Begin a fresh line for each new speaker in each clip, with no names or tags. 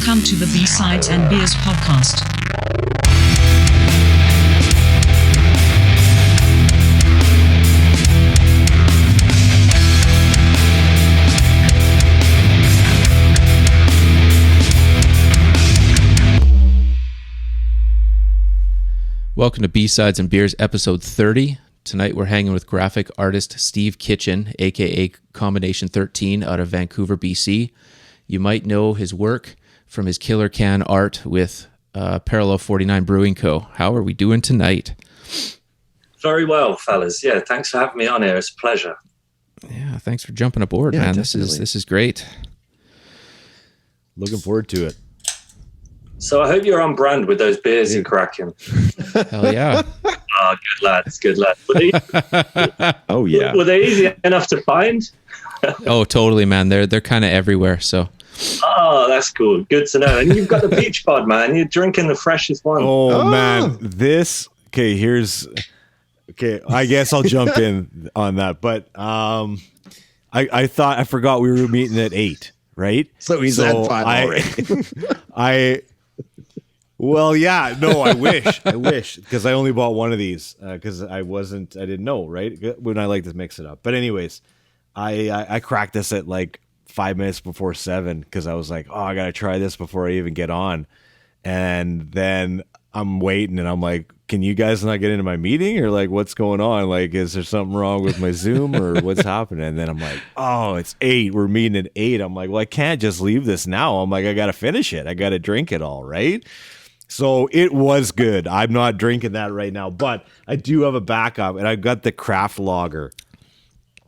Welcome to the B-Sides and Beers podcast.
Welcome to B-Sides and Beers, episode 30. Tonight we're hanging with graphic artist Steve Kitchen, aka Combination 13, out of Vancouver, BC. You might know his work from his killer can art with Parallel 49 Brewing Co. How are we doing tonight?
Very well, fellas. Yeah, thanks for having me on here. It's a pleasure.
Yeah, thanks for jumping aboard, man.
Definitely.
This is great.
Looking forward to it.
So I hope you're on brand with those beers you're cracking.
Hell yeah.
Oh, good lads, good lads.
Oh yeah.
Were they easy enough to find?
Oh, totally, man. They're kind of everywhere. So.
Oh, that's cool. Good to know. And you've got the peach pod, man. You're drinking the freshest one.
Oh man, I guess I'll jump in on that. But I forgot we were meeting at 8, right?
So he's at 5 already.
Well, yeah, no, I wish, because I only bought one of these because I didn't know, right? When I like to mix it up. But anyways, I cracked this at like 5 minutes before 7 because I was like, oh, I got to try this before I even get on. And then I'm waiting and I'm like, can you guys not get into my meeting or like what's going on? Like, is there something wrong with my Zoom or what's happening? And then I'm like, oh, it's 8. We're meeting at 8. I'm like, well, I can't just leave this now. I'm like, I got to finish it. I got to drink it all, right? So it was good. I'm not drinking that right now, but I do have a backup, and I got the craft lager.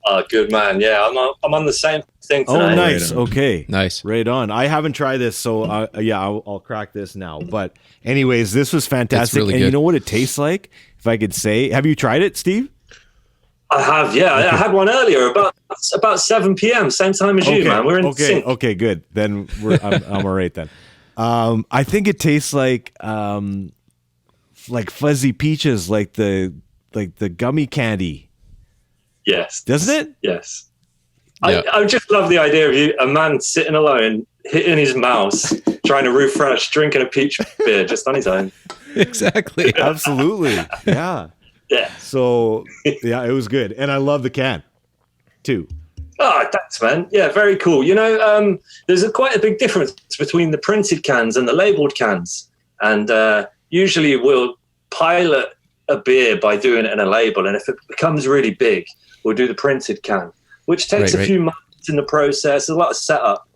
Oh, good man. Yeah, I'm on the same thing tonight.
Oh, nice. Okay.
Nice.
Right on. I haven't tried this, so I'll crack this now. But anyways, this was fantastic.
Really
and
good.
You know what it tastes like? If I could say, have you tried it, Steve?
I have, yeah. Okay. I had one earlier about 7 p.m., same time as you, man. We're in sync.
Okay, good. Then I'm all right then. I think it tastes like fuzzy peaches, like the gummy candy.
Yes.
Doesn't it?
Yes.
Yeah.
I just love the idea of a man sitting alone, hitting his mouse, trying to refresh, drinking a peach beer just on his own.
Exactly.
Absolutely. Yeah.
Yeah.
So, yeah, it was good. And I love the can, too.
Oh, thanks, man. Yeah, very cool. You know, there's quite a big difference between the printed cans and the labeled cans. And usually we'll pilot a beer by doing it in a label. And if it becomes really big, we'll do the printed can, which takes a few months in the process, a lot of setup.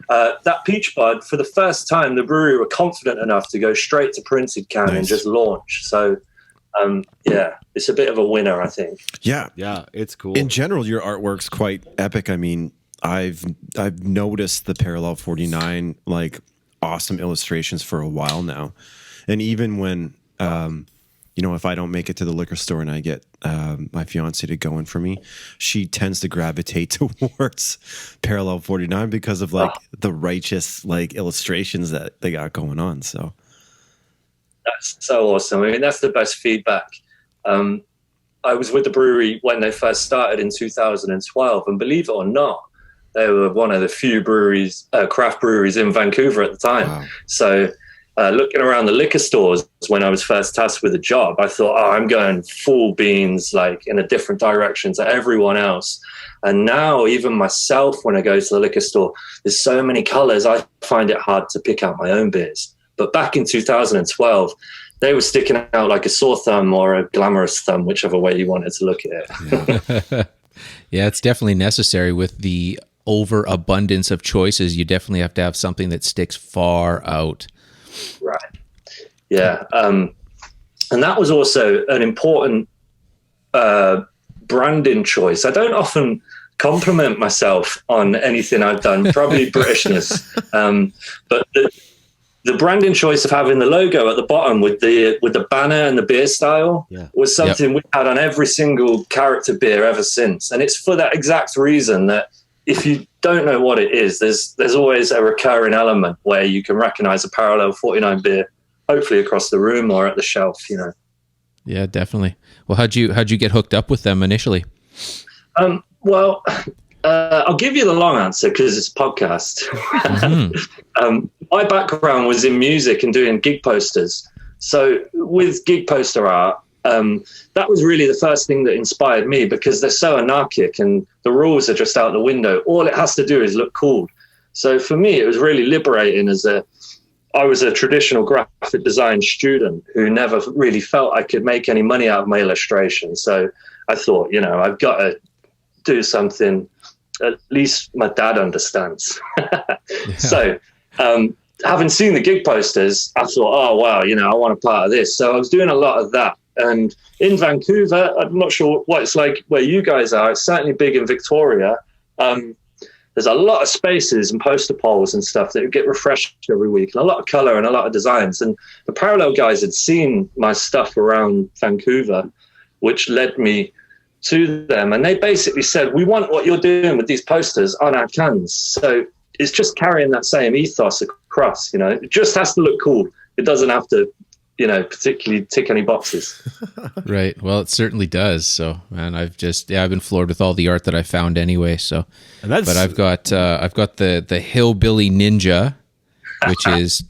That peach bud, for the first time, the brewery were confident enough to go straight to printed can and just launch. So, yeah, it's a bit of a winner, I think.
Yeah,
it's cool.
In general, your artwork's quite epic. I mean, I've noticed the Parallel 49 like awesome illustrations for a while now, and even when if I don't make it to the liquor store and I get my fiance to go in for me, she tends to gravitate towards Parallel 49 because of like the righteous like illustrations that they got going on. So.
That's so awesome. I mean, that's the best feedback. I was with the brewery when they first started in 2012, and believe it or not, they were one of the few breweries, craft breweries in Vancouver at the time. Wow. So looking around the liquor stores when I was first tasked with the job, I thought, I'm going full beans, like in a different direction to everyone else. And now even myself, when I go to the liquor store, there's so many colors, I find it hard to pick out my own beers. But back in 2012, they were sticking out like a sore thumb or a glamorous thumb, whichever way you wanted to look at it.
Yeah, it's definitely necessary with the overabundance of choices. You definitely have to have something that sticks far out.
Right. Yeah. And that was also an important branding choice. I don't often compliment myself on anything I've done, probably Britishness. But the branding choice of having the logo at the bottom with the banner and the beer style was something we had on every single character beer ever since. And it's for that exact reason that if you don't know what it is, there's always a recurring element where you can recognize a Parallel 49 beer, hopefully across the room or at the shelf, you know.
Yeah, definitely. Well, how'd you get hooked up with them initially?
Well, I'll give you the long answer because it's a podcast. My background was in music and doing gig posters. So with gig poster art, that was really the first thing that inspired me, because they're so anarchic and the rules are just out the window. All it has to do is look cool. So for me, it was really liberating I was a traditional graphic design student who never really felt I could make any money out of my illustration. So I thought, I've got to do something at least my dad understands. So having seen the gig posters, I thought, oh, wow, I want a part of this. So I was doing a lot of that. And in Vancouver, I'm not sure what it's like where you guys are. It's certainly big in Victoria. There's a lot of spaces and poster polls and stuff that get refreshed every week, and a lot of color and a lot of designs. And the Parallel guys had seen my stuff around Vancouver, which led me to them. And they basically said, we want what you're doing with these posters on our cans. So it's just carrying that same ethos across, it just has to look cool. It doesn't have to, particularly tick any boxes.
Right. Well, it certainly does. So, man, I've been floored with all the art that I found anyway. So, but I've got the Hillbilly Ninja,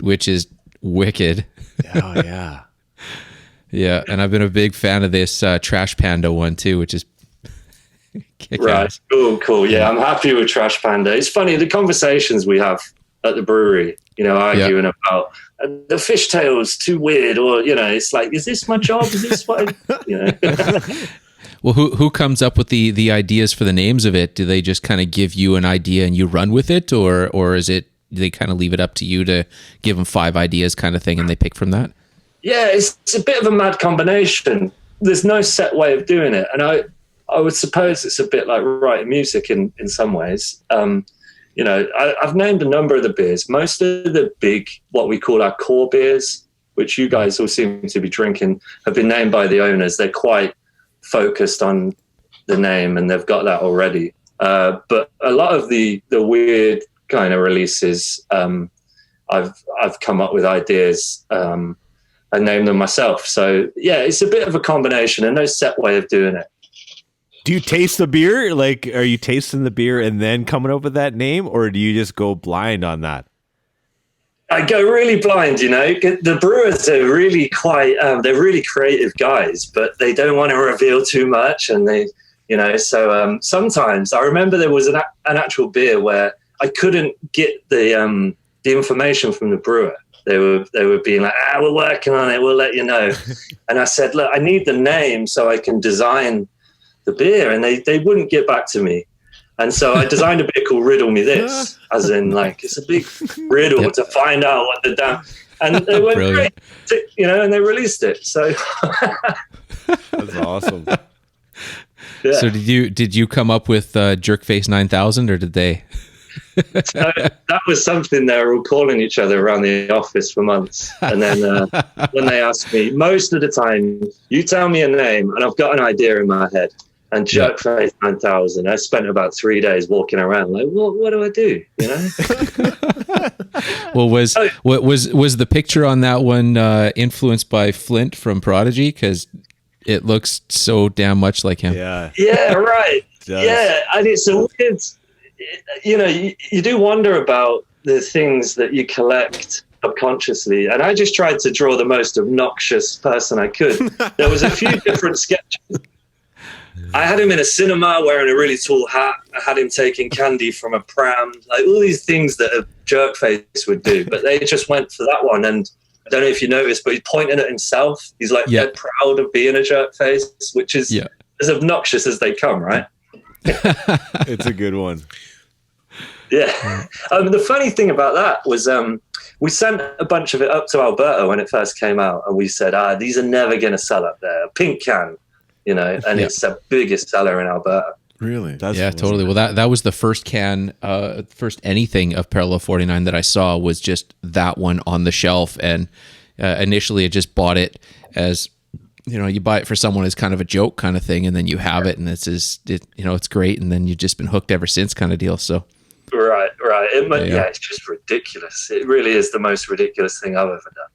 which is wicked.
Oh yeah.
Yeah, and I've been a big fan of this Trash Panda one too, which is
right. Cool. Yeah, I'm happy with Trash Panda. It's funny, the conversations we have at the brewery, arguing about the fishtail's too weird, or it's like, is this my job? Is this what?
Well, who comes up with the ideas for the names of it? Do they just kind of give you an idea and you run with it, or is it, do they kind of leave it up to you to give them 5 ideas kind of thing and they pick from that?
Yeah, it's a bit of a mad combination. There's no set way of doing it. And I would suppose it's a bit like writing music in some ways. I've named a number of the beers. Most of the big, what we call our core beers, which you guys all seem to be drinking, have been named by the owners. They're quite focused on the name and they've got that already. But a lot of the weird kind of releases, I've come up with ideas and named them myself. So yeah, it's a bit of a combination and no set way of doing it.
Do you taste the beer? Like, are you tasting the beer and then coming up with that name, or do you just go blind on that?
I go really blind, The brewers are really they're really creative guys, but they don't want to reveal too much. And they, so sometimes I remember there was an actual beer where I couldn't get the information from the brewer. They were being like, we're working on it, we'll let you know. And I said, look, I need the name so I can design the beer, and they wouldn't get back to me. And so I designed a beer called Riddle Me This, as in like it's a big riddle to find out what the damn. And they went great, and they released it. So
that's awesome.
Yeah. So did you come up with Jerkface 9000, or did they?
So that was something they were all calling each other around the office for months. And then when they asked me, most of the time, you tell me a name and I've got an idea in my head. And Jerkface 9000, I spent about 3 days walking around like, what do I do?
Well, was the picture on that one influenced by Flint from Prodigy? Because it looks so damn much like him.
Yeah, right. Yeah, and it's a weird. You do wonder about the things that you collect subconsciously, and I just tried to draw the most obnoxious person I could. There was a few different sketches. I had him in a cinema wearing a really tall hat. I had him taking candy from a pram, like all these things that a Jerkface would do, but they just went for that one. And I don't know if you noticed, but he's pointing at himself. He's like dead proud of being a Jerkface, which is as obnoxious as they come, right?
It's a good one.
Yeah. The funny thing about that was we sent a bunch of it up to Alberta when it first came out, and we said, these are never going to sell up there. A pink can, and it's the biggest seller in Alberta.
Really?
Totally. Well, that was the first first anything of Parallel 49 that I saw was just that one on the shelf. And initially I just bought it as, you buy it for someone as kind of a joke kind of thing, and then you have it and it's great. And then you've just been hooked ever since kind of deal. So.
Right. It's just ridiculous. It really is the most ridiculous thing I've ever done.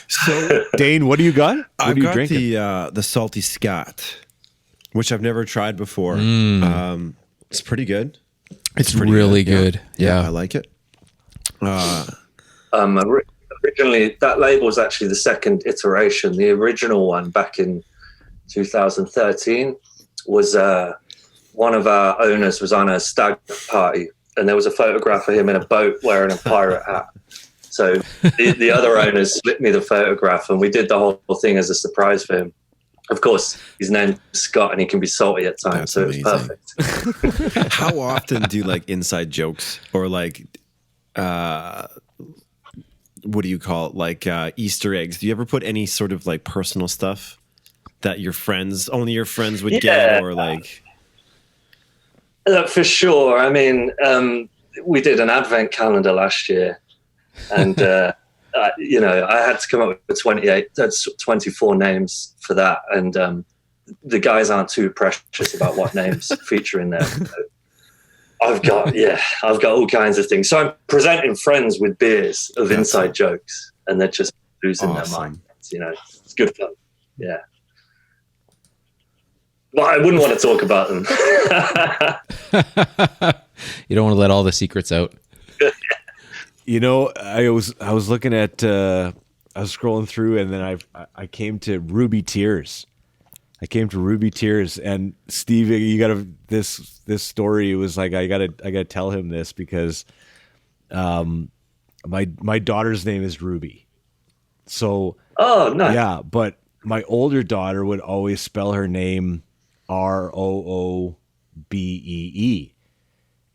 So, Dane, what do you got?
I've got
drinking?
the Salty Scott, which I've never tried before. It's pretty good.
It's
pretty
really good.
Yeah, I
Yeah.
like it.
Originally, that label was actually the second iteration. The original one back in 2013 was one of our owners was on a stag party, and there was a photograph of him in a boat wearing a pirate hat. So the other owners slipped me the photograph, and we did the whole thing as a surprise for him. Of course, his name's Scott, and he can be salty at times,
That's
so
amazing.
it's perfect.
How often do like inside jokes or like what do you call it? Like Easter eggs? Do you ever put any sort of like personal stuff that only your friends would get, or like?
For sure. I mean, we did an advent calendar last year, and I had to come up with 24 names for that, and the guys aren't too precious about what names feature in there. So I've got all kinds of things. So I'm presenting friends with beers of inside jokes, and they're just losing their minds. It's good fun. Yeah. But I wouldn't want to talk about them.
You don't want to let all the secrets out.
I was looking at I was scrolling through, and then I came to Ruby Tears. And Steve, you got this story. It was like I gotta tell him this because my daughter's name is Ruby. So
nice.
yeah, but my older daughter would always spell her name Roobee.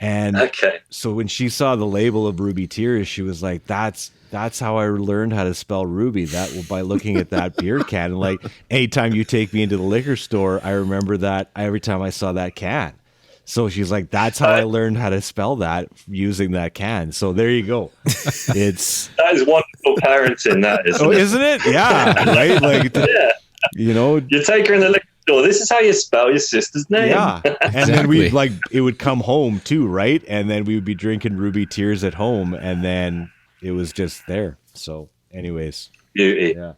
And so when she saw the label of Ruby Tears, she was like, that's how I learned how to spell Ruby, by looking at that beer can. And like, anytime you take me into the liquor store, I remember that every time I saw that can. So she's like, that's how I learned how to spell that, using that can. So there you go. That
is wonderful parenting, that is.
Isn't it? Yeah. Right. Like,
you take her in the liquor store. This is how you spell your sister's name.
Yeah. And then it would come home too, right? And then we would be drinking Ruby Tears at home, and then it was just there. So anyways.
Beauty.
Yeah.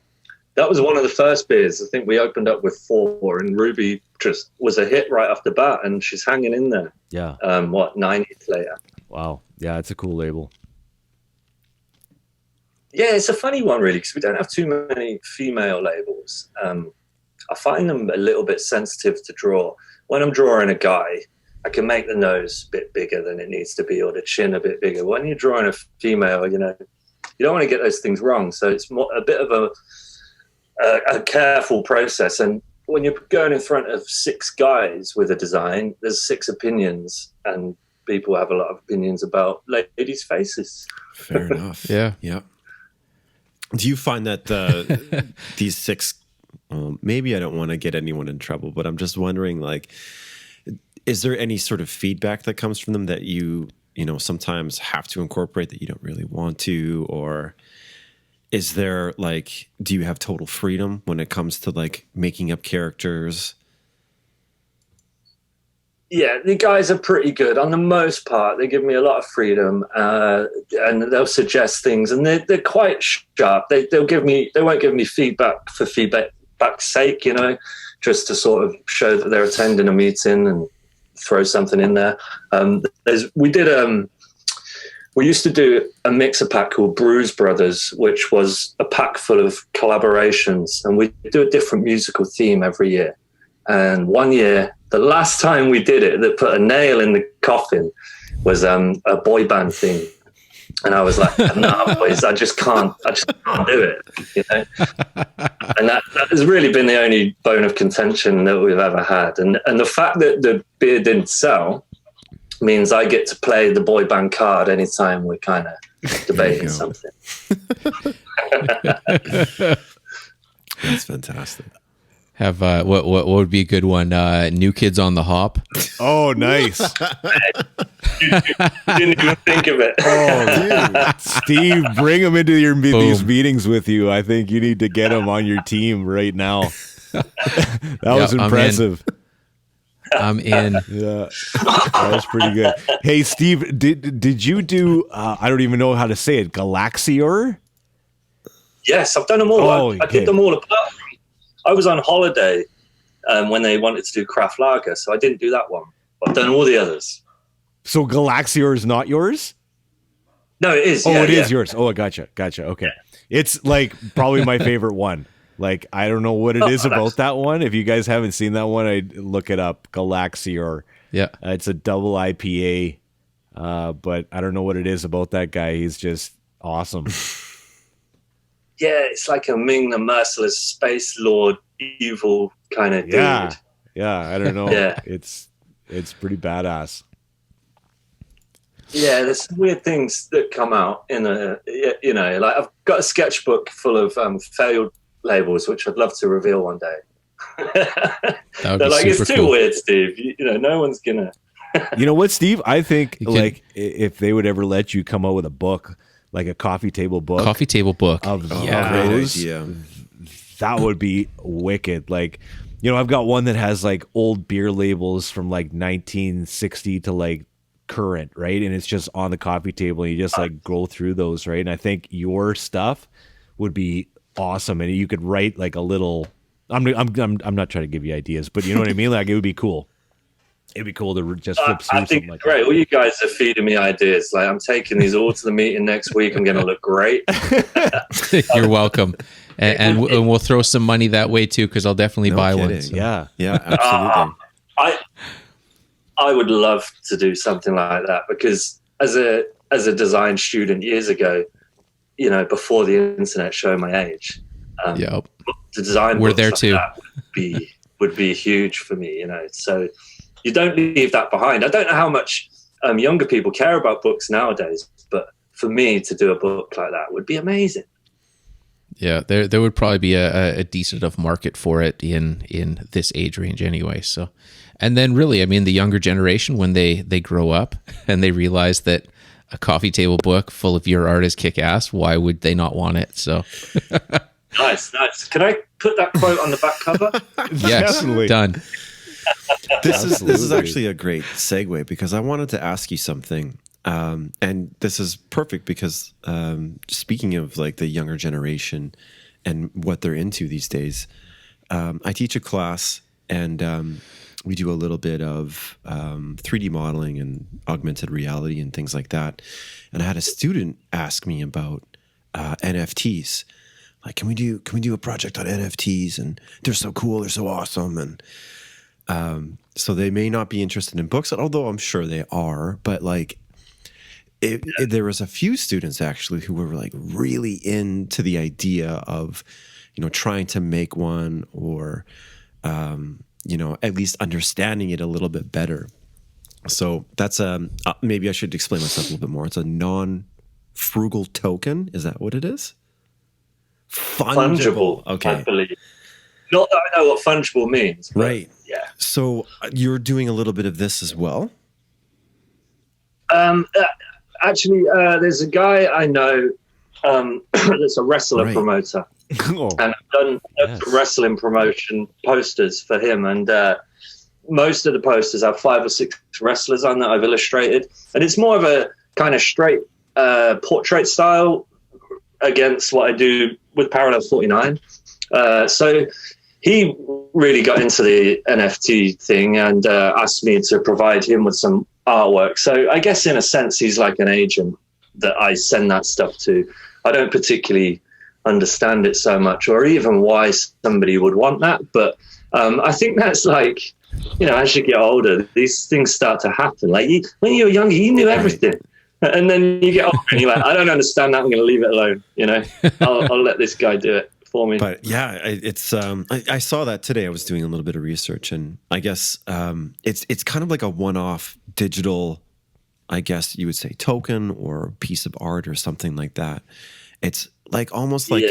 That was one of the first beers. I think we opened up with 4, and Ruby just was a hit right off the bat, and she's hanging in there.
Yeah.
9 years later.
Wow. Yeah, it's a cool label.
Yeah, it's a funny one, really, because we don't have too many female labels. I find them a little bit sensitive to draw. When I'm drawing a guy, I can make the nose a bit bigger than it needs to be, or the chin a bit bigger. When you're drawing a female, you don't want to get those things wrong. So it's a bit of a careful process. And when you're going in front of 6 guys with a design, there's 6 opinions, and people have a lot of opinions about ladies' faces.
Fair enough.
Yeah.
Yeah. Do you find that these 6, maybe I don't want to get anyone in trouble, but I'm just wondering, like, is there any sort of feedback that comes from them that you sometimes have to incorporate that you don't really want to? Or is there, like, do you have total freedom when it comes to, like, making up characters?
Yeah, the guys are pretty good. On the most part, they give me a lot of freedom, and they'll suggest things, and they're quite sharp. They won't give me feedback for feedback's sake, just to sort of show that they're attending a meeting and throw something in there. We used to do a mixer pack called Brews Brothers, which was a pack full of collaborations, and we do a different musical theme every year. And one year, the last time we did it, that put a nail in the coffin, was a boy band theme. And I was like, no, boys, I just can't do it. And that has really been the only bone of contention that we've ever had. And the fact that the beer didn't sell means I get to play the boy band card anytime we're kind of debating something.
That's fantastic.
Have what would be a good one? New Kids on the Hop.
Oh, nice.
Didn't even think of it.
Oh, dude. Steve, bring him into these meetings with you. I think you need to get him on your team right now. That was impressive.
I'm in.
Yeah, that was pretty good. Hey, Steve, did you do? I don't even know how to say it. Galaxior?
Yes, I've done them all. I did them all apart from. I was on holiday when they wanted to do craft lager, so I didn't do that one. I've done all the others.
So Galaxior is not yours?
No, it is.
Oh,
yeah,
it is
yeah.
yours. Oh, gotcha. Okay. It's like probably my favorite one. Like, I don't know what it is about that one. If you guys haven't seen that one, I'd look it up. Galaxior.
Yeah.
It's a double IPA. But I don't know what it is about that guy. He's just awesome.
Yeah, it's like a Ming the Merciless Space Lord evil kind of dude.
Yeah, I don't know.
Yeah.
It's pretty badass.
Yeah, there's some weird things that come out in like I've got a sketchbook full of failed labels, which I'd love to reveal one day.
That would
They're
be
like,
super
it's too
cool.
weird, Steve. No one's gonna.
You know what, Steve? I think
You can-
like if they would ever let you come out with a book, like a coffee table book
Coffee table book.
of
Great
those,
idea.
that would be wicked. Like, I've got one that has like old beer labels from like 1960 to like current, right? And it's just on the coffee table and you just like go through those, right? And I think your stuff would be awesome, and you could write like a little. I'm not trying to give you ideas, but you know what I mean. Like, it would be cool. It'd be cool to just flip through
I think
something like
it's great.
that.
All you guys are feeding me ideas. Like, I'm taking these all to the meeting next week. I'm going to look great.
You're welcome. And we'll throw some money that way too, because I'll definitely
No
buy one.
kidding.
So.
Yeah.
Yeah, absolutely.
I would love to do something like that, because as a design student years ago, before the internet showing my age,
Yeah.
the design
We're
books
there
like
too.
that would be huge for me. So you don't leave that behind. I don't know how much younger people care about books nowadays, but for me to do a book like that would be amazing.
Yeah, there would probably be a decent enough market for it in this age range anyway. So, and then really, I mean, the younger generation, when they grow up and they realize that a coffee table book full of your art is kick ass, why would they not want it? So,
Nice. Can I put that quote on the back cover?
yes,
Definitely.
done.
This is
Absolutely.
actually a great segue, because I wanted to ask you something, and this is perfect because speaking of like the younger generation and what they're into these days, I teach a class, and we do a little bit of 3D modeling and augmented reality and things like that. And I had a student ask me about NFTs. Like, can we do a project on NFTs? And they're so cool, they're so awesome, and so they may not be interested in books, although I'm sure they are. But like, there was a few students actually who were like really into the idea of, trying to make one, or at least understanding it a little bit better. So that's maybe I should explain myself a little bit more. It's a non-frugal token. Is that what it is?
Fungible,
Okay.
I believe. Not that I know what fungible means. But
Right.
Yeah.
So you're doing a little bit of this as well?
Actually, there's a guy I know that's a wrestler
Right.
promoter,
Oh,
and I've done
Yes.
wrestling promotion posters for him. And most of the posters have 5 or 6 wrestlers on that I've illustrated, and it's more of a kind of straight portrait style against what I do with Parallel 49. So he really got into the NFT thing and asked me to provide him with some artwork. So I guess in a sense, he's like an agent that I send that stuff to. I don't particularly understand it so much, or even why somebody would want that. But I think that's like, as you get older, these things start to happen. Like when you were younger, you knew everything. And then you get older and you're like, I don't understand that. I'm going to leave it alone. I'll let this guy do it for me.
But yeah, it's I saw that today. I was doing a little bit of research, and I guess it's kind of like a one-off digital, I guess you would say, token or piece of art or something like that. It's like almost like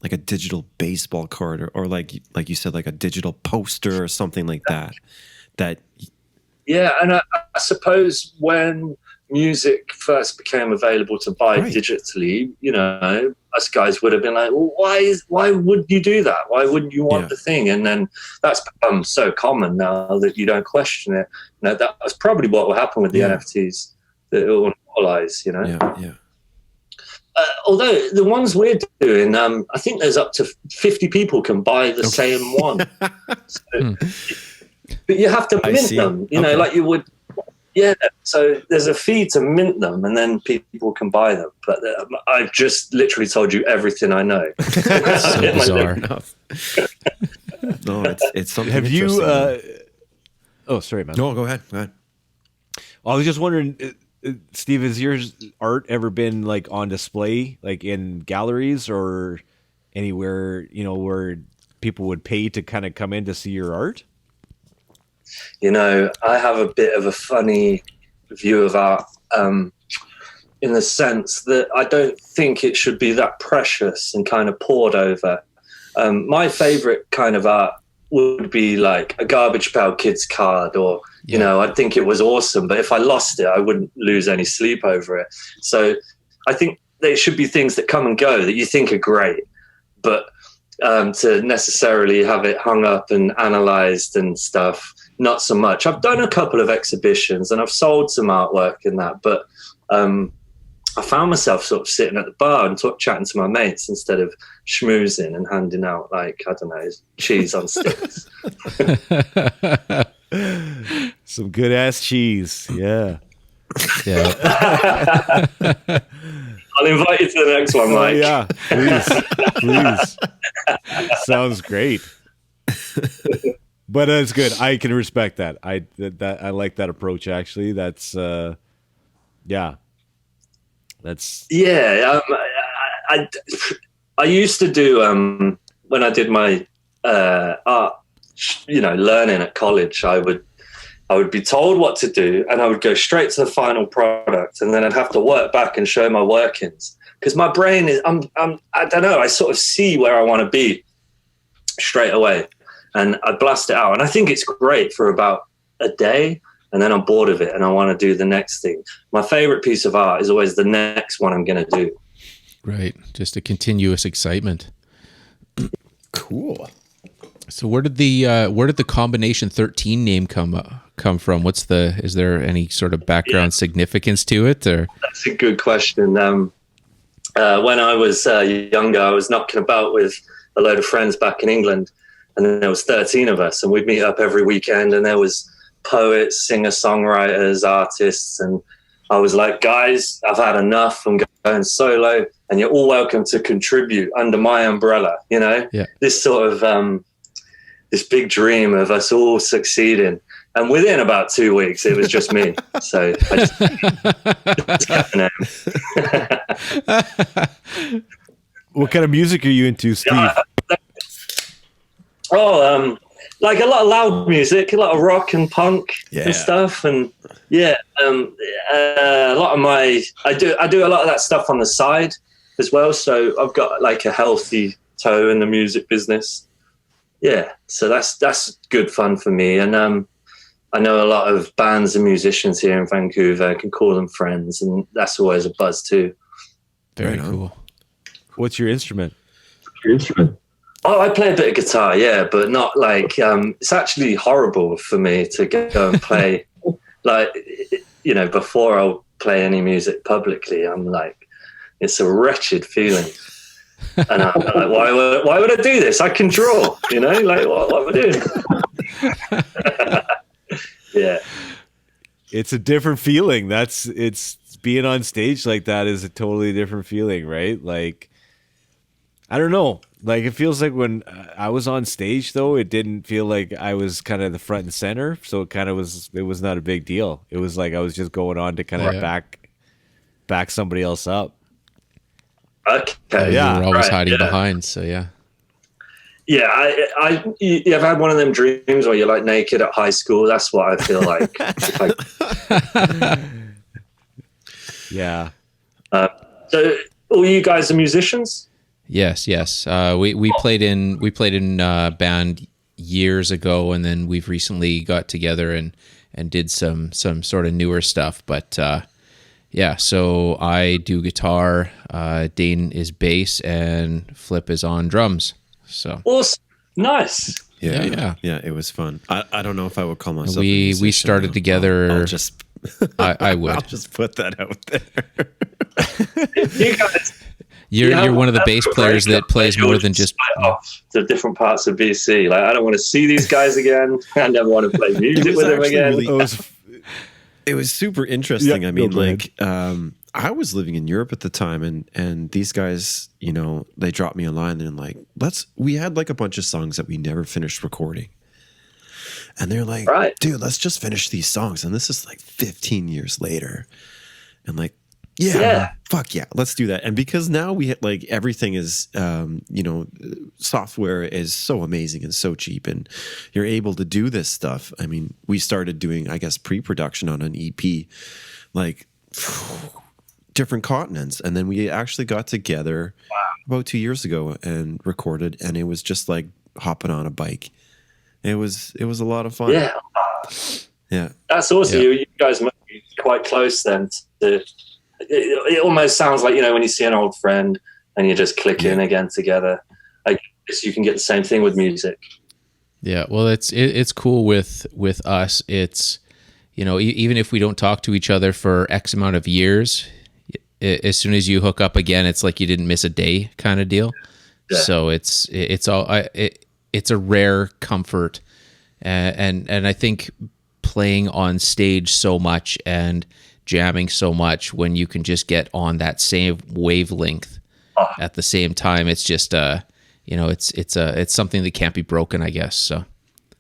like a digital baseball card, or like you said, like a digital poster or something like that.
Yeah, and I suppose when music first became available to buy
Right.
digitally, us guys would have been like, well, why would you do that? Why wouldn't you want
Yeah.
the thing? And then that's become so common now that you don't question it. That was probably what will happen with the
Yeah.
NFTs, that it will normalize,
Yeah.
Although the ones we're doing, I think there's up to 50 people can buy the same one. So but you have to
I
mint
see.
them, you know,
Okay.
like you would. Yeah, so there's a fee to mint them, and then people can buy them. But I've just literally told you everything I know.
So bizarre.
Enough. No, it's something.
Have you?
interesting.
Oh, sorry, man.
No, go ahead. Go ahead.
I was just wondering, Steve, has your art ever been like on display, like in galleries or anywhere, you know, where people would pay to kind of come in to see your art?
You know, I have a bit of a funny view of art, in the sense that I don't think it should be that precious and kind of poured over. My favorite kind of art would be like a Garbage Pail Kids card, or, you know, I'd think it was awesome, but if I lost it, I wouldn't lose any sleep over it. So I think there should be things that come and go that you think are great, but to necessarily have it hung up and analyzed and stuff, not so much. I've done a couple of exhibitions and I've sold some artwork in that, but I found myself sort of sitting at the bar and chatting to my mates instead of schmoozing and handing out, like, I don't know, cheese on sticks.
Some good ass cheese. Yeah.
Yeah.
I'll invite you to the next one, Mike.
Oh, yeah. Please. Sounds great. But it's good. I can respect that. I like that approach, actually. That's yeah. That's I used to do when I did my art, you know, learning at college. I would be told what to do, and I would go straight to the final product, and then I'd have to work back and show my workings, because my brain is I don't know, I sort of see where I want to be straight away, and I blast it out, and I think it's great for about a day. And then I'm bored of it and I want to do the next thing. My favorite piece of art is always the next one I'm going to do.
Right. Just a continuous excitement.
Cool.
So where did the combination 13 name come from? Is there any sort of background significance to it, or?
That's a good question. When I was younger, I was knocking about with a load of friends back in England, and then there was 13 of us, and we'd meet up every weekend, and there was poets, singer-songwriters, artists, and I was like, guys, I've had enough. I'm going solo, and you're all welcome to contribute under my umbrella. You know, this sort of this big dream of us all succeeding. And within about 2 weeks, it was just me. So I just kept the name.
What kind of music are you into, Steve?
Like a lot of loud music, a lot of rock and punk and stuff, and a lot of I do a lot of that stuff on the side as well. So I've got like a healthy toe in the music business. Yeah, so that's good fun for me, and I know a lot of bands and musicians here in Vancouver. I can call them friends, and that's always a buzz too.
Very cool.
What's your instrument?
Oh, I play a bit of guitar, yeah, but not like, it's actually horrible for me to go and play, like, you know, before I'll play any music publicly, I'm like, it's a wretched feeling. And I'm like, why would I do this? I can draw, you know, like, what am I doing? Yeah.
It's a different feeling. It's being on stage like that is a totally different feeling, right? Like, I don't know. Like, it feels like when I was on stage, though, it didn't feel like I was kind of the front and center. So it was not a big deal. It was like I was just going on to kind of back somebody else up.
Okay.
You were always hiding behind. So yeah.
Yeah, you ever had one of them dreams where you're like naked at high school? That's what I feel like.
Yeah.
So, all you guys are musicians?
Yes. We played in band years ago, and then we've recently got together and did some sort of newer stuff. But so I do guitar, Dane is bass, and Flip is on drums. So
awesome, nice.
Yeah.
It was fun. I don't know if I would call myself.
We started together.
I'll just
I would.
I'll just put that out there.
You guys,
You're one of the bass players that plays more than just
off to different parts of BC. Like, I don't want to see these guys again. I never want to play music with them again.
It was super interesting.
Yeah,
I mean, like, I was living in Europe at the time, and these guys, you know, they dropped me a line and like, we had like a bunch of songs that we never finished recording. And they're like,
right,
dude, let's just finish these songs. And this is like 15 years later. And like, yeah, fuck yeah, let's do that. And because now we like everything is, you know, software is so amazing and so cheap, and you're able to do this stuff. I mean, we started doing, I guess, pre-production on an EP, like different continents, and then we actually got together about 2 years ago and recorded, and it was just like hopping on a bike. It was a lot of fun. Yeah.
That's awesome.
Yeah.
You guys must be quite close then. It almost sounds like, you know, when you see an old friend and you just click in again together. I guess you can get the same thing with music.
Yeah, well, it's cool with us. It's, you know, even if we don't talk to each other for X amount of years, as soon as you hook up again, it's like you didn't miss a day kind of deal. Yeah. So it's a rare comfort, and I think playing on stage so much and jamming so much when you can just get on that same wavelength at the same time, it's just you know, it's something that can't be broken, I guess. So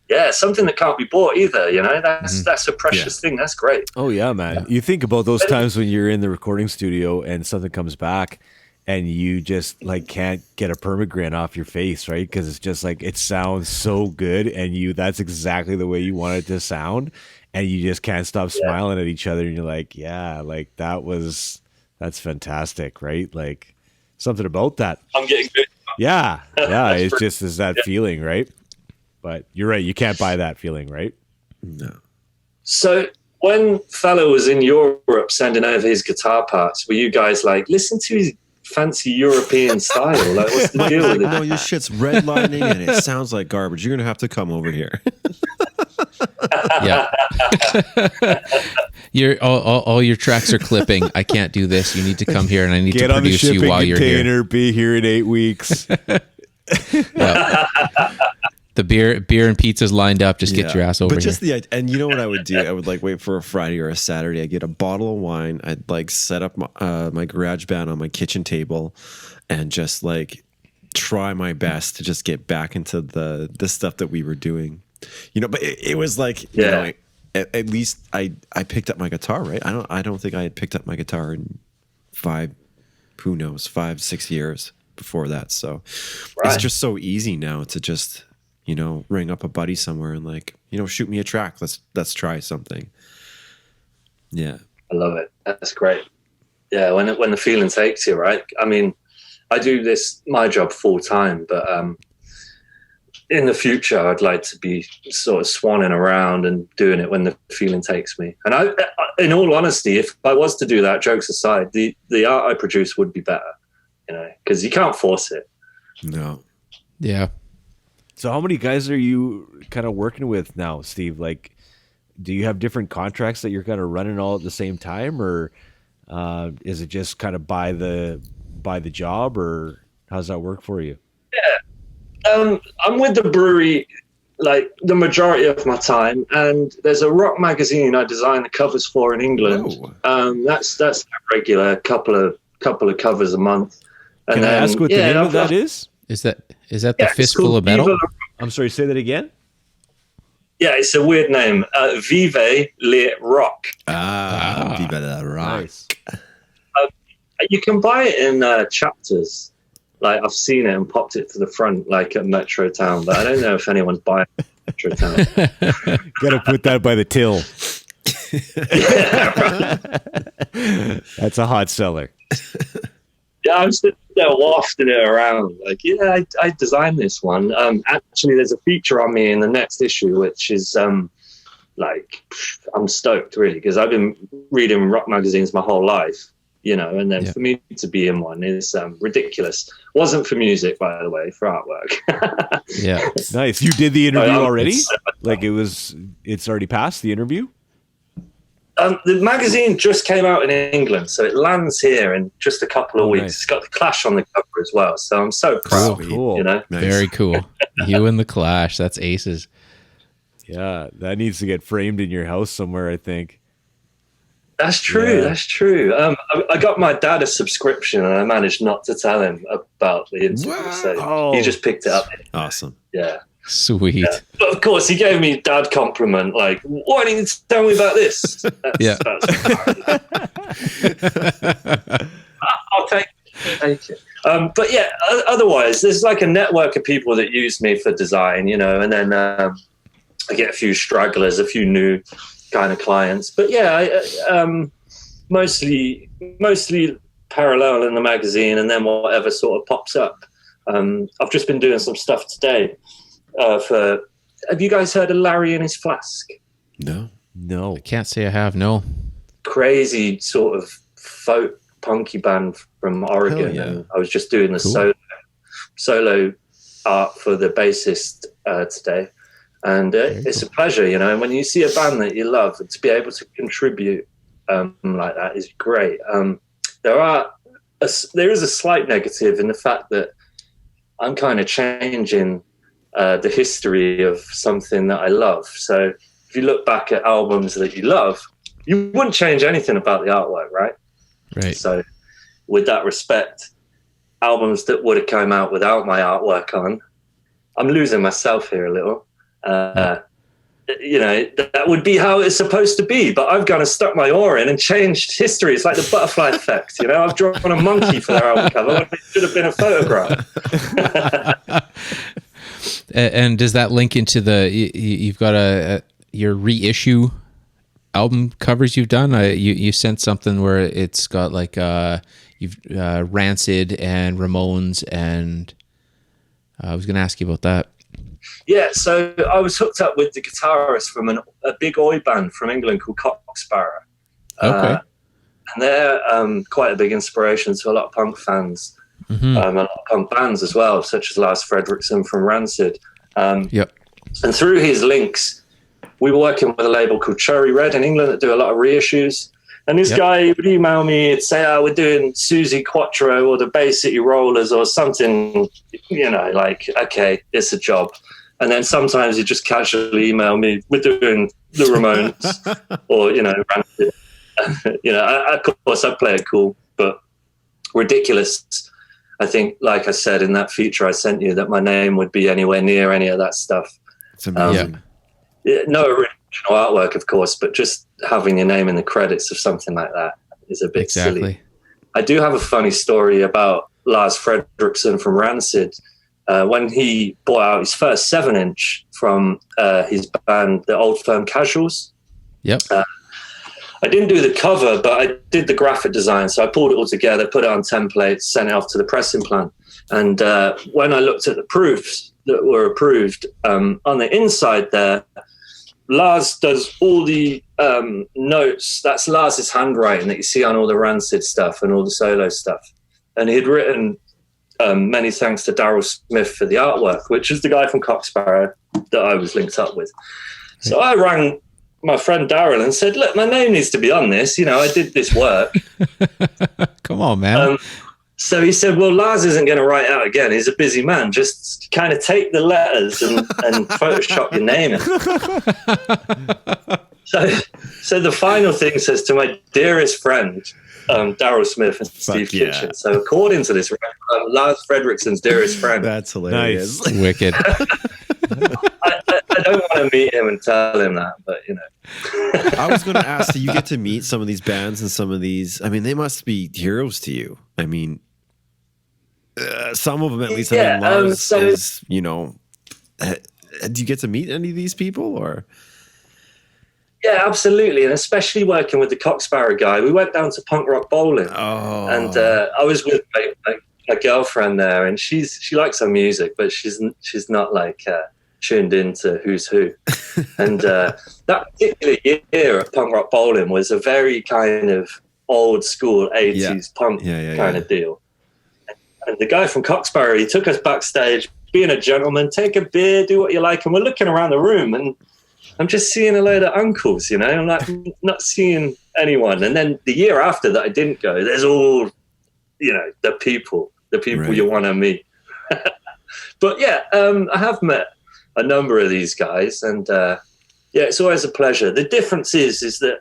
yeah, something that can't be bought either, you know. That's a precious thing. That's great.
Oh yeah, man. Yeah. You think about those times when you're in the recording studio and something comes back and you just like can't get a permagrin off your face, right? Because it's just like, it sounds so good, and that's exactly the way you want it to sound, and you just can't stop smiling at each other, and you're like, yeah, like that's fantastic, right? Like something about that.
I'm getting good.
Yeah. It's just is that feeling, right? But you're right, you can't buy that feeling, right?
No.
So when Fellow was in Europe sending over his guitar parts, were you guys like, listen to his fancy European style? Like, what's the deal with it?
No, your shit's redlining and it sounds like garbage. You're gonna have to come over here.
Yeah. All your tracks are clipping. I can't do this. You need to come here, and I need to produce you while you're here.
Be here in 8 weeks.
Yeah. The beer and pizza's lined up. Just get your ass over here.
But just and you know what I would do? I would like wait for a Friday or a Saturday. I'd get a bottle of wine. I'd like set up my garage band on my kitchen table, and just like try my best to just get back into the stuff that we were doing. You know, but it was like, you know, at least I picked up my guitar, right? I don't think I had picked up my guitar in 5-6 years before that. So it's just so easy now to just, you know, ring up a buddy somewhere and like, you know, shoot me a track. Let's try something. Yeah.
I love it. That's great. Yeah. When the feeling takes you, right? I mean, I do my job full time, but, in the future, I'd like to be sort of swanning around and doing it when the feeling takes me. And in all honesty, if I was to do that, jokes aside, the art I produce would be better, you know, because you can't force it.
No.
Yeah.
So how many guys are you kind of working with now, Steve? Like, do you have different contracts that you're kind of running all at the same time, or is it just kind of by the job, or how's that work for you?
Yeah. I'm with the brewery like the majority of my time, and there's a rock magazine I design the covers for in England. That's a regular couple of covers a month. And
Can I ask what the name of that is?
Is that the Fistful of Metal?
I'm sorry, say that again.
Yeah, it's a weird name. Vive le Rock.
Vive le Rock.
Nice.
You can buy it in chapters. Like, I've seen it and popped it to the front, like at Metro Town, but I don't know if anyone's buying Metro Town.
Got to put that by the till. That's a hot seller.
Yeah, I'm sitting there wafting it around. Like, yeah, I designed this one. Actually, there's a feature on me in the next issue, which is like, I'm stoked, really, because I've been reading rock magazines my whole life. You know, and then for me to be in one is ridiculous. Wasn't for music, by the way, for artwork.
Yeah,
nice. You did the interview already? Like it's already passed the interview?
The magazine just came out in England, so it lands here in just a couple of weeks.
Nice.
It's got the Clash on the cover as well, so I'm so proud.
Cool.
You know,
Nice.
Very cool. You and the Clash. That's aces.
Yeah, that needs to get framed in your house somewhere, I think.
that's true.
Yeah.
That's true. I got my dad a subscription, and I managed not to tell him about the interview. So
Wow.
he just picked it up.
Awesome.
Yeah.
Sweet.
Yeah. But of course, he gave me dad compliment, like, why didn't you tell me about this?
Yeah.
I'll take it. But yeah, otherwise, there's like a network of people that use me for design, you know, and then I get a few stragglers, a few new kind of clients. But yeah, mostly parallel in the magazine, and then whatever sort of pops up. I've just been doing some stuff today. Have you guys heard of Larry and his Flask?
No.
I can't say I have. No.
Crazy sort of folk punky band from Oregon.
yeah.
And I was just doing the
Cool.
solo art for the bassist today. And it's a pleasure, you know, and when you see a band that you love, to be able to contribute like that is great. There is a slight negative in the fact that I'm kind of changing the history of something that I love. So if you look back at albums that you love, you wouldn't change anything about the artwork, right?
Right.
So with that respect, albums that would have come out without my artwork on, I'm losing myself here a little. You know, that would be how it's supposed to be, but I've gone and stuck my oar in and changed history. It's like the butterfly effect, you know. I've drawn a monkey for their album cover when it should have been a photograph.
And does that link into you've got your reissue album covers you've done? You sent something where it's got like you've Rancid and Ramones, and I was going to ask you about that.
Yeah, so I was hooked up with the guitarist from a big oi band from England called Cocksparrow.
Okay.
And they're quite a big inspiration to a lot of punk fans, a lot of punk bands as well, such as Lars Fredriksson from Rancid.
Yep.
And through his links, we were working with a label called Cherry Red in England that do a lot of reissues. And this guy would email me and say, we're doing Susie Quattro or the Bay City Rollers or something, you know, like, okay, it's a job. And then sometimes he'd just casually email me, we're doing the Ramones or, you know, Rancid. You know, of course, I play it cool, but ridiculous. I think, like I said in that feature I sent you, that my name would be anywhere near any of that stuff.
It's amazing.
No original artwork, of course, but just having your name in the credits of something like that is a bit silly. I do have a funny story about Lars Fredriksson from Rancid. When he bought out his first 7-inch from his band, the Old Firm Casuals.
Yep.
I didn't do the cover, but I did the graphic design. So I pulled it all together, put it on templates, sent it off to the pressing plant. And when I looked at the proofs that were approved, on the inside there, Lars does all the notes. That's Lars's handwriting that you see on all the Rancid stuff and all the solo stuff. And he'd written many thanks to Daryl Smith for the artwork, which is the guy from Cocksparrow that I was linked up with. So I rang my friend Daryl and said, look, my name needs to be on this. You know, I did this work.
Come on, man.
So he said, well, Lars isn't going to write out again. He's a busy man. Just kind of take the letters and Photoshop your name in. So the final thing says, to my dearest friend, Daryl Smith and Steve Kitchen. So according to this, Lars Fredriksson's dearest friend.
That's hilarious.
Nice.
Wicked.
I don't want to meet him and tell him that, but you know.
I was going to ask, do you get to meet some of these bands and some of these? I mean, they must be heroes to you. I mean, some of them at least.
Yeah,
I mean, Lars is, you know. Do you get to meet any of these people, or?
Yeah, absolutely, and especially working with the Cocksparrow guy. We went down to punk rock bowling, and I was with my girlfriend there, and she likes her music, but she's not like tuned into who's who. And that particular year at punk rock bowling was a very kind of old school 80s punk kind of deal. And the guy from Cocksparrow, he took us backstage, being a gentleman, take a beer, do what you like, and we're looking around the room, and I'm just seeing a load of uncles, I'm like not seeing anyone. And then the year after that I didn't go, there's all, the people
Right.
you want to meet. But yeah, I have met a number of these guys, and it's always a pleasure. The difference is that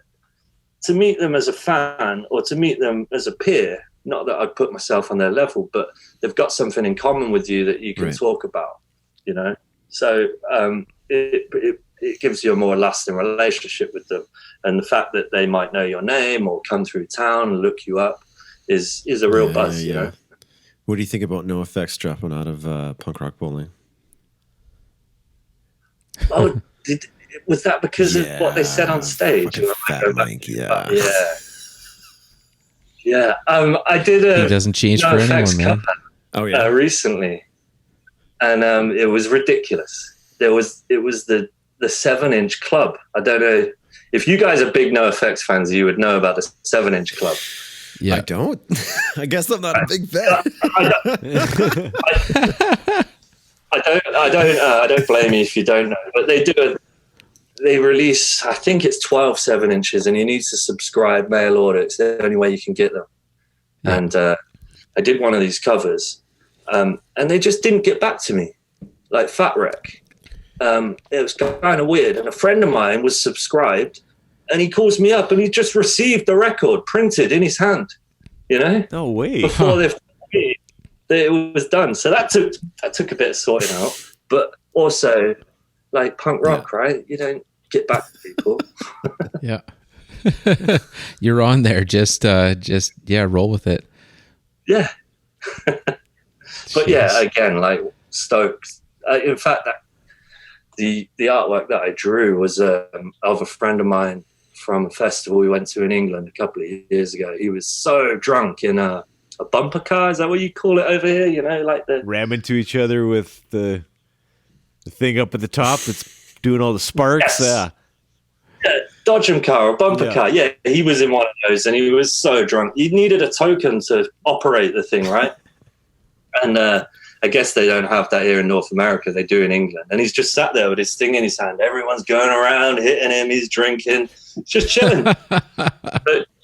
to meet them as a fan or to meet them as a peer, not that I'd put myself on their level, but they've got something in common with you that you can
Right.
talk about, So it gives you a more lasting relationship with them. And the fact that they might know your name or come through town and look you up is a real buzz,
What do you think about NoFX dropping out of Punk Rock Bowling?
Oh, was that because of what they said on stage?
Fucking Fat Mike, yeah.
Yeah. I did a
He doesn't change for
NoFX
anyone, man.
cover,
Oh yeah.
recently, and it was ridiculous. It was the 7-inch club. I don't know if you guys are big NoFX fans. You would know about the 7-inch club.
Yeah.
I don't. I guess I'm not a big fan.
I don't blame you if you don't know, but they release, I think it's 12 7-inches, and you need to subscribe mail order. It's the only way you can get them.
Yeah.
And I did one of these covers, and they just didn't get back to me, like Fat Wreck. It was kind of weird. And a friend of mine was subscribed, and he calls me up, and he just received the record printed in his hand,
No way.
before they've told me that it was done. So that took a bit of sorting out. But also, like punk rock, right? You don't get back to people.
Yeah. You're on there. Just roll with it.
Yeah. But yeah, again, like stoked. In fact, the artwork that I drew was of a friend of mine from a festival we went to in England a couple of years ago. He was so drunk in a bumper car. Is that what you call it over here? Like the
Ram into each other with the thing up at the top that's doing all the sparks.
Yes. Dodgem car or bumper car. Yeah, he was in one of those, and he was so drunk. He needed a token to operate the thing, right? And I guess they don't have that here in North America. They do in England. And he's just sat there with his thing in his hand. Everyone's going around, hitting him. He's drinking, just chilling.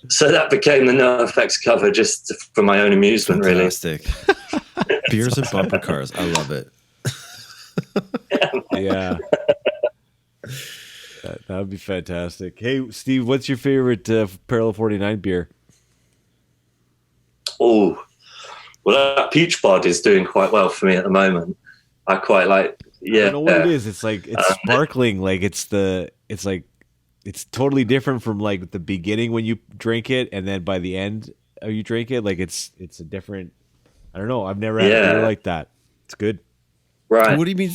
So that became the NoFX cover just for my own amusement,
Fantastic. Beers and bumper cars. I love it.
Yeah. That would be fantastic. Hey, Steve, what's your favorite Parallel 49 beer?
Oh, well, that peach bod is doing quite well for me at the moment. I quite like. Yeah,
I don't know what it is. It's like it's sparkling. Like it's totally different from like the beginning when you drink it, and then by the end you drink it. Like it's a different. I don't know. I've never had a beer like that. It's good.
Right.
What do you mean?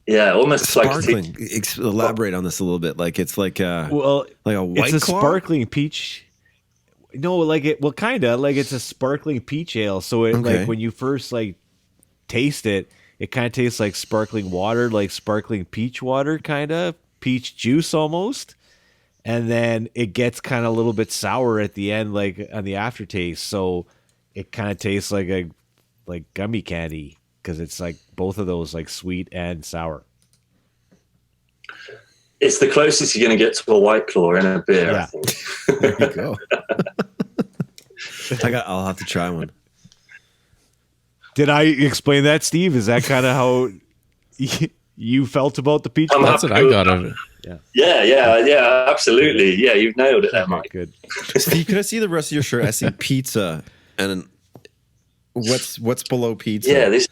Yeah, almost
Sparkling.
like
Elaborate on this a little bit. Like it's like a white
It's a
claw?
sparkling peach. No, like it. Well, kind of like it's a sparkling peach ale. So it
Okay.
like when you first like taste it, it kind of tastes like sparkling water, like sparkling peach water, kind of peach juice almost. And then it gets kind of a little bit sour at the end, like on the aftertaste. So it kind of tastes like gummy candy because it's like both of those, like sweet and sour.
it's the closest you're going to get to a White Claw in a beer.
Yeah.
I think.
There you go. I'll have to try one.
Did I explain that, Steve? Is that kind of how you felt about the peach?
I'm
That's what
happy
I
with
got
that.
of it.
Yeah, absolutely. Yeah, you've nailed it there,
Okay,
Mike.
good.
Steve, could I see the rest of your shirt? I see pizza, and what's below pizza?
Yeah, this.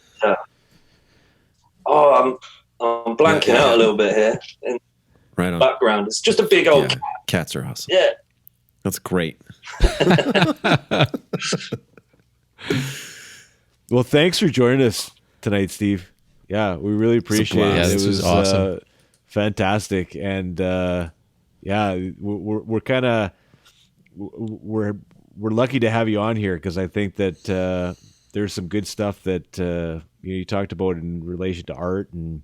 I'm blanking
Yeah.
out a little bit here in
Right on.
the background. It's just a big old.
Yeah, cats are awesome.
Yeah.
That's great.
Well, thanks for joining us tonight, Steve. Yeah, we really appreciate it.
blast.
Yeah, this
It
was awesome.
Fantastic, and we're kind of we're lucky to have you on here because I think that there's some good stuff that you talked about in relation to art, and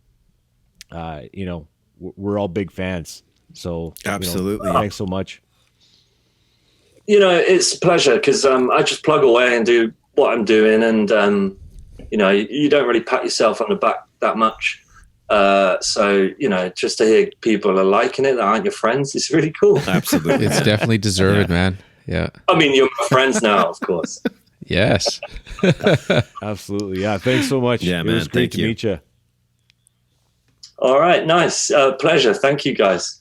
we're all big fans. So
Absolutely.
thanks so much.
It's a pleasure because I just plug away and do what I'm doing, and you don't really pat yourself on the back that much. So, just to hear people are liking it that aren't your friends, it's really cool.
Absolutely.
It's definitely deserved, man. Yeah.
I mean, you're my friends now, of course.
Yes.
Absolutely. Yeah. Thanks so much.
Yeah,
It
man.
was great
Thank
to
you.
meet you.
All right. Nice. Pleasure. Thank you, guys.